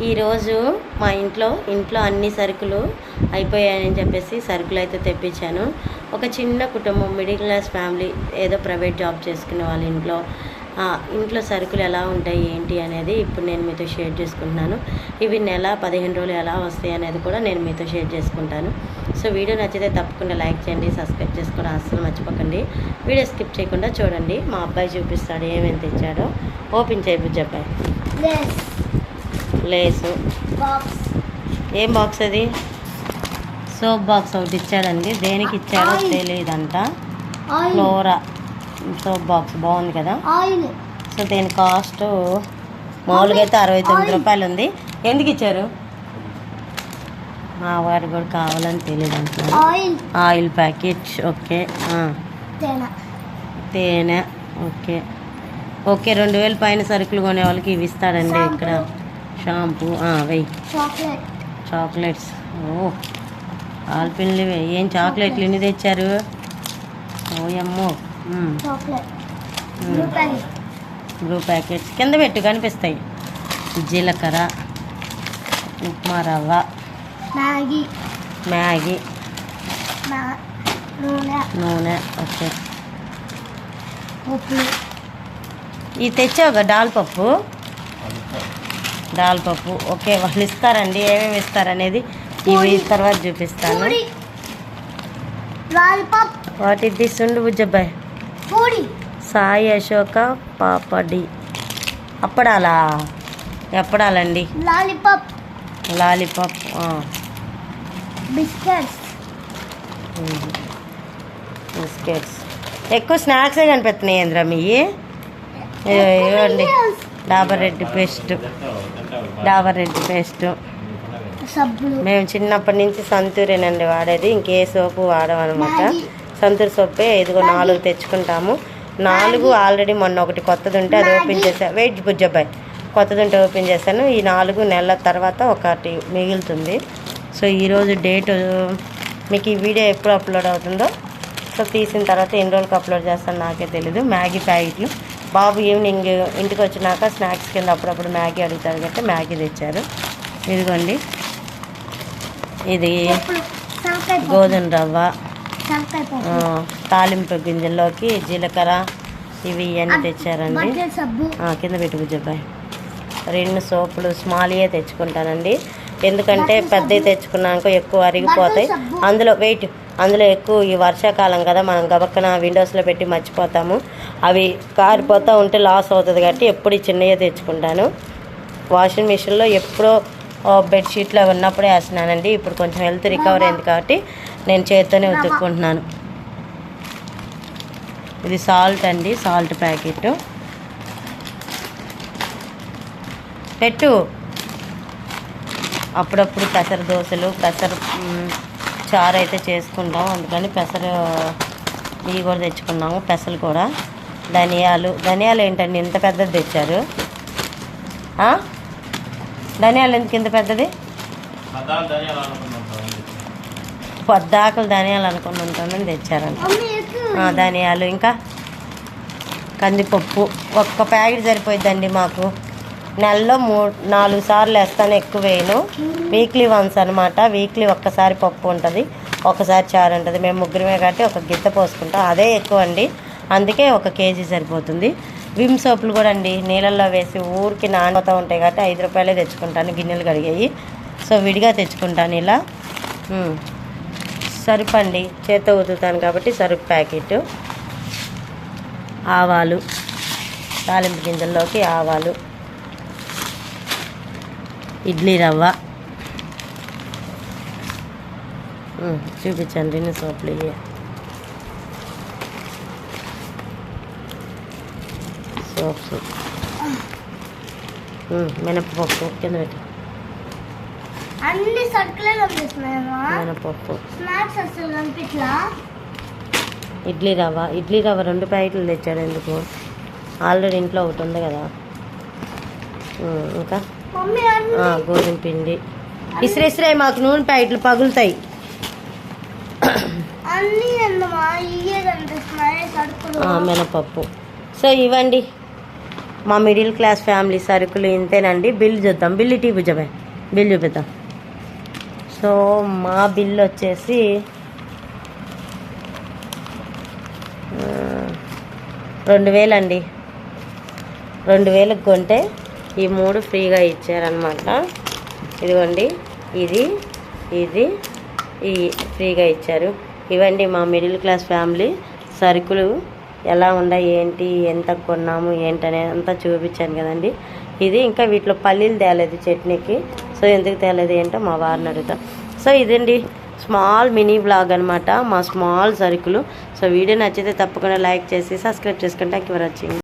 ఈరోజు మా ఇంట్లో అన్ని సరుకులు అయిపోయాయని చెప్పేసి సరుకులు అయితే తెప్పించాను. ఒక చిన్న కుటుంబం, మిడిల్ క్లాస్ ఫ్యామిలీ, ఏదో ప్రైవేట్ జాబ్ చేసుకునే వాళ్ళ ఇంట్లో సరుకులు ఎలా ఉంటాయి ఏంటి అనేది ఇప్పుడు నేను మీతో షేర్ చేసుకుంటున్నాను. ఇవి నెల 15 రోజులు ఎలా వస్తాయి అనేది కూడా నేను మీతో షేర్ చేసుకుంటాను. సో వీడియో నచ్చితే తప్పకుండా లైక్ చేయండి, సబ్స్క్రైబ్ చేసుకోవడం అస్సలు మర్చిపోకండి. వీడియో స్కిప్ చేయకుండా చూడండి. మా అబ్బాయి చూపిస్తాడు ఏమేమి తెచ్చాడో. ఓపెన్ చేయి బుజ్జి అబ్బాయి. లేసు ఏం బాక్స్ అది? సోప్ బాక్స్ ఒకటి ఇచ్చాడండి. దేనికి ఇచ్చాడో తెలియదంట. ఫ్లోరా సోప్ బాక్స్ బాగుంది కదా. సో దీని కాస్ట్ మామూలుగా అయితే 69 రూపాయలు ఉంది. ఎందుకు ఇచ్చారు? మా వాడు కూడా కావాలని తెలియదు అంటున్నాను. Oil packet. ఓకే. తేనె. ఓకే 2000 పైన సరుకులు కొనే వాళ్ళకి ఇవి ఇస్తాడండి. ఇక్కడ షాంపూ వెయ్యి. చాక్లెట్స్. ఆల్పిన్లు ఏం చాక్లెట్లు ఎన్ని తెచ్చారు? ఓయమ్మో. బ్లూ ప్యాకెట్స్ కింద పెట్టు కనిపిస్తాయి. జీలకర్ర, ఉప్మా రవ్వ, మ్యాగీ, నూనె. ఓకే ఇది తెచ్చావుగా దాల్ పప్పు. ఓకే వాళ్ళు ఇస్తారండి. ఏమేమి ఇస్తారనేది ఇవి తర్వాత చూపిస్తాను. వాటి తీసుండు బుజ్జబ్బాయి. సాయి అశోక పాపడి అప్పడాలండి. లాలీపాప్. బిస్కెట్స్. ఎక్కువ స్నాక్సే కనిపిస్తున్నాయి ఏంద్రా మీ. ఇవ్వండి డాబర్ రెడ్ పేస్ట్. మేము చిన్నప్పటి నుంచి సంతూరేనండి వాడేది. ఇంకే సోపు వాడమన్నమాట. సంతూర్ సోపే. ఇదిగో 4 తెచ్చుకుంటాము. 4 ఆల్రెడీ మొన్న ఒకటి కొత్తది ఉంటే అది ఓపెన్ చేశాను. వెయిట్ బుజ్జబ్బాయి. కొత్తది ఉంటే ఓపెన్ చేశాను. ఈ 4 నెలల తర్వాత ఒకటి మిగులుతుంది. సో ఈరోజు డేటు మీకు ఈ వీడియో ఎప్పుడు అప్లోడ్ అవుతుందో సో తీసిన తర్వాత ఎన్ని రోజులకు అప్లోడ్ చేస్తాను నాకే తెలీదు. మ్యాగీ ప్యాకెట్లు. బాబు ఈవినింగ్ ఇంటికి వచ్చినాక స్నాక్స్ కింద అప్పుడప్పుడు మ్యాగీ అడుగుతారు కాబట్టి మ్యాగీ తెచ్చారు. ఇదిగోండి ఇది గోధుమ రవ్వ, తాలింపు గింజల్లోకి జీలకర్ర, ఇవన్నీ తెచ్చారండి. కింద పెట్టు బుజ్జబ్బాయి. 2 సోపులు స్మాలియే తెచ్చుకుంటానండి. ఎందుకంటే పెద్దవి తెచ్చుకున్నాక ఎక్కువ అరిగిపోతాయి. అందులో ఎక్కువ ఈ వర్షాకాలం కదా, మనం గబక్కన విండోస్లో పెట్టి మర్చిపోతాము. అవి కారిపోతూ ఉంటే లాస్ అవుతుంది కాబట్టి ఎప్పుడు చిన్నయే తెచ్చుకుంటాను. వాషింగ్ మిషన్లో ఎప్పుడో బెడ్షీట్లు అవి ఉన్నప్పుడే వేస్తున్నానండి. ఇప్పుడు కొంచెం హెల్త్ రికవర్ అయింది కాబట్టి నేను చేత్తోనే ఉతుక్కుంటున్నాను. ఇది సాల్ట్ అండి. సాల్ట్ ప్యాకెట్ పెట్టు. అప్పుడప్పుడు పెసర దోశలు, చారు అయితే చేసుకుంటాం. అందుకని ఇవి కూడా తెచ్చుకున్నాము. పెసలు కూడా. ధనియాలు ఏంటండి ఇంత పెద్దది తెచ్చారు? ధనియాలు ఎందుకు ఇంత పెద్దది? పొద్దాకలు ధనియాలు అనుకుని ఉంటామని తెచ్చారంట. ధనియాలు ఇంకా కందిపప్పు. ఒక్క ప్యాకెట్ సరిపోయిద్దండి మాకు. నెలలో 4 సార్లు వేస్తాను, ఎక్కువ వేయను. వీక్లీ వన్స్ అనమాట. వీక్లీ ఒక్కసారి పప్పు ఉంటుంది, ఒకసారి చారు ఉంటుంది. మేము ముగ్గురమే కాబట్టి ఒక గిత్త పోసుకుంటాం. అదే ఎక్కువ అండి. అందుకే 1 కేజీ సరిపోతుంది. విమ్ సోపులు కూడా అండి నీళ్ళల్లో వేసి ఊరికి నానబోతూ ఉంటాయి కాబట్టి 5 రూపాయలే తెచ్చుకుంటాను. గిన్నెలు కడిగాయి. సో విడిగా తెచ్చుకుంటాను ఇలా. సరుపు అండి చేత్తో ఉతుకుతాను కాబట్టి సరుపు ప్యాకెట్. ఆవాలు, తాలింపు గింజల్లోకి ఆవాలు, ఇడ్లీ రవ్వ. చూపించండి 2 సోపులు ఇవి. సోప్స్. మినపప్పు కింద పెట్టి. మినపప్పు. ఇడ్లీ రవ్వ 2 ప్యాకెట్లు తెచ్చాడు. ఎందుకు? ఆల్రెడీ ఇంట్లో ఒకటి ఉంది కదా. ఇంకా గోధుమ పిండి. ఇసిరే మాకు నూనె ప్యాకెట్లు పగులుతాయి. మినపప్పు. సో ఇవ్వండి మా మిడిల్ క్లాస్ ఫ్యామిలీ సరుకులు ఇంతేనండి. బిల్ చూద్దాం. బిల్ ఇటీ భుజమే, బిల్ చూపిద్దాం. సో మా బిల్ వచ్చేసి 2000 అండి. 2000కి కొంటే ఈ 3 ఫ్రీగా ఇచ్చారనమాట. ఇదిగోండి, ఇది ఈ ఫ్రీగా ఇచ్చారు. ఇవండి మా మిడిల్ క్లాస్ ఫ్యామిలీ సరుకులు ఎలా ఉన్నాయి, ఏంటి, ఎంత కొన్నాము ఏంటనే అంతా చూపించాను కదండి. ఇది ఇంకా వీటిలో పల్లీలు తేలేదు చట్నీకి. సో ఎందుకు తేలేదు ఏంటో మా వారిని అడుగుతాం. సో ఇదండి స్మాల్ మినీ బ్లాగ్ అనమాట, మా స్మాల్ సరుకులు. సో వీడియో నచ్చితే తప్పకుండా లైక్ చేసి సబ్స్క్రైబ్ చేసుకుంటే థాంక్యూ ఫర్ వాచింగ్.